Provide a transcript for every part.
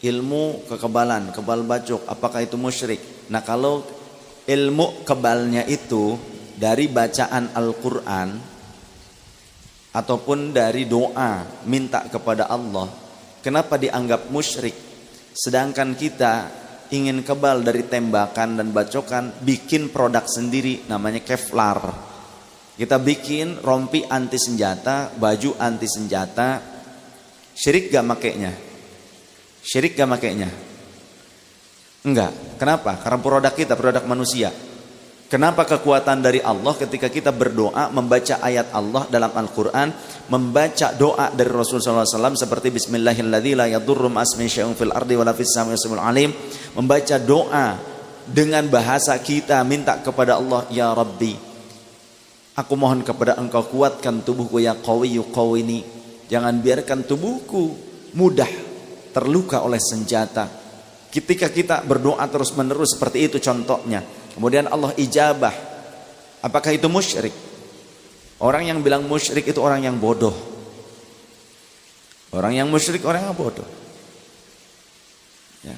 ilmu kekebalan, kebal bacok, apakah itu musyrik? Nah, kalau ilmu kebalnya itu dari bacaan Al-Quran ataupun dari doa minta kepada Allah, kenapa dianggap musyrik? Sedangkan kita ingin kebal dari tembakan dan bacokan, bikin produk sendiri namanya Kevlar. Kita bikin rompi anti senjata, baju anti senjata. Syirik gak makainya? Syirik gak makainya? Enggak. Kenapa? Karena produk kita, produk manusia. Kenapa kekuatan dari Allah ketika kita berdoa, membaca ayat Allah dalam Al-Quran, membaca doa dari Rasulullah SAW seperti Bismillahirrahmanirrahim la yadurru ma'asmin syai'un fil ardi wa la fis samai wasmi'ul alim, membaca doa dengan bahasa kita, minta kepada Allah, ya Rabbi, aku mohon kepada engkau kuatkan tubuhku ya qawiyyu qawini, jangan biarkan tubuhku mudah terluka oleh senjata. Ketika kita berdoa terus menerus seperti itu contohnya, kemudian Allah ijabah, apakah itu musyrik? Orang yang bilang musyrik itu orang yang bodoh. Orang yang musyrik orang yang bodoh ya.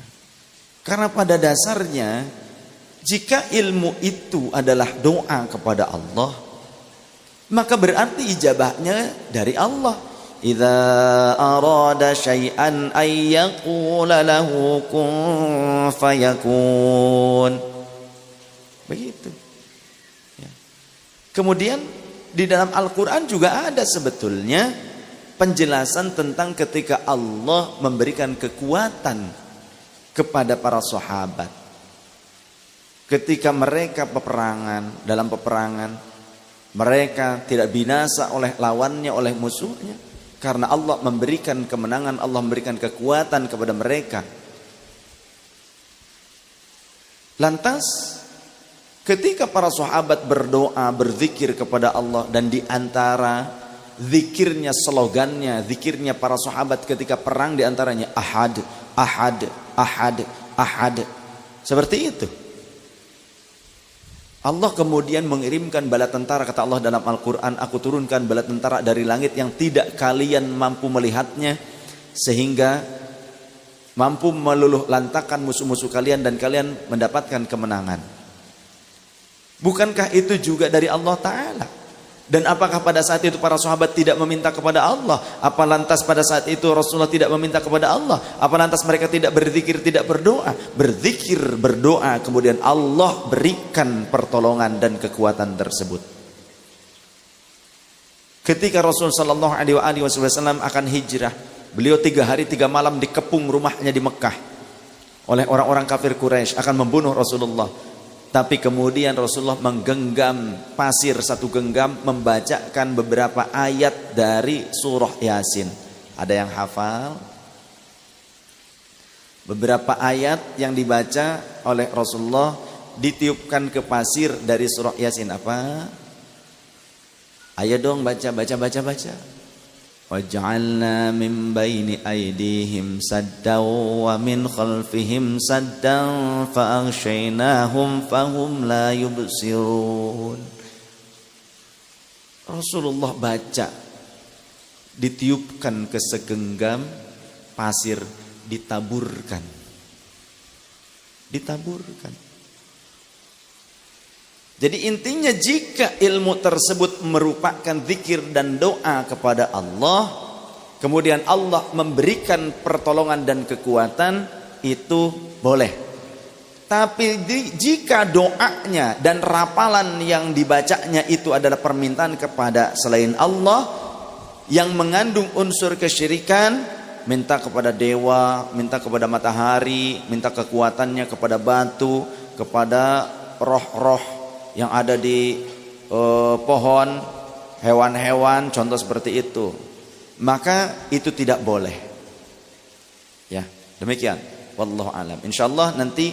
Karena pada dasarnya jika ilmu itu adalah doa kepada Allah, maka berarti ijabahnya dari Allah. Idza arada syai'an ay yaqula lahu kun fayakun. Begitu ya. Kemudian di dalam Al-Quran juga ada sebetulnya penjelasan tentang ketika Allah memberikan kekuatan kepada para sahabat ketika mereka peperangan, dalam peperangan mereka tidak binasa oleh lawannya, oleh musuhnya, karena Allah memberikan kemenangan, Allah memberikan kekuatan kepada mereka. Lantas ketika para sahabat berdoa, berzikir kepada Allah, dan di antara zikirnya, slogannya, zikirnya para sahabat ketika perang di antaranya ahad, ahad, ahad, ahad. Seperti itu. Allah kemudian mengirimkan bala tentara, kata Allah dalam Al-Quran, aku turunkan bala tentara dari langit yang tidak kalian mampu melihatnya, sehingga mampu meluluh lantakan musuh-musuh kalian dan kalian mendapatkan kemenangan. Bukankah itu juga dari Allah Ta'ala? Dan apakah pada saat itu para sahabat tidak meminta kepada Allah? Apa lantas pada saat itu Rasulullah tidak meminta kepada Allah? Apa lantas mereka tidak berzikir, tidak berdoa? Berzikir, berdoa, kemudian Allah berikan pertolongan dan kekuatan tersebut. Ketika Rasul sallallahu alaihi wasallam akan hijrah, beliau 3 hari 3 malam dikepung rumahnya di Mekah oleh orang-orang kafir Quraisy, akan membunuh Rasulullah. Tapi kemudian Rasulullah menggenggam pasir, 1 genggam, membacakan beberapa ayat dari surah Yasin. Ada yang hafal? Beberapa ayat yang dibaca oleh Rasulullah ditiupkan ke pasir dari surah Yasin. Apa? Ayo dong baca. وَجَعَلْنَا مِنْ بَيْنِ أَيْدِيهِمْ سَدًّا وَمِنْ خَلْفِهِمْ سَدًّا فَأَغْشَيْنَاهُمْ فَهُمْ لَا يُبْصِرُونَ. Rasulullah baca, ditiupkan ke segenggam pasir, ditaburkan. Jadi intinya jika ilmu tersebut merupakan zikir dan doa kepada Allah, kemudian Allah memberikan pertolongan dan kekuatan, itu boleh. Tapi jika doanya dan rapalan yang dibacanya itu adalah permintaan kepada selain Allah yang mengandung unsur kesyirikan, minta kepada dewa, minta kepada matahari, minta kekuatannya kepada batu, kepada roh-roh yang ada di pohon, hewan-hewan, contoh seperti itu, maka itu tidak boleh. Ya, demikian. Wallahu alam. Insyaallah nanti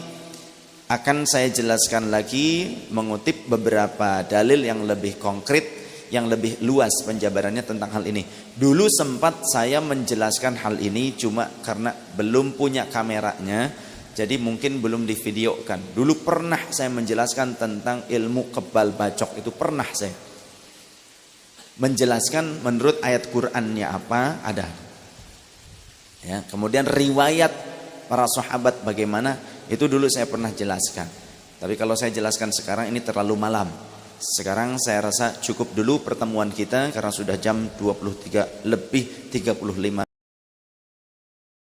akan saya jelaskan lagi, mengutip beberapa dalil yang lebih konkret, yang lebih luas penjabarannya tentang hal ini. Dulu sempat saya menjelaskan hal ini, cuma karena belum punya kameranya, jadi mungkin belum divideokan. Dulu pernah saya menjelaskan tentang ilmu kebal bacok, itu pernah saya menjelaskan menurut ayat Qur'annya apa, ada. Ya, kemudian riwayat para sahabat bagaimana, itu dulu saya pernah jelaskan. Tapi kalau saya jelaskan sekarang ini terlalu malam. Sekarang saya rasa cukup dulu pertemuan kita karena sudah jam 23 lebih 35.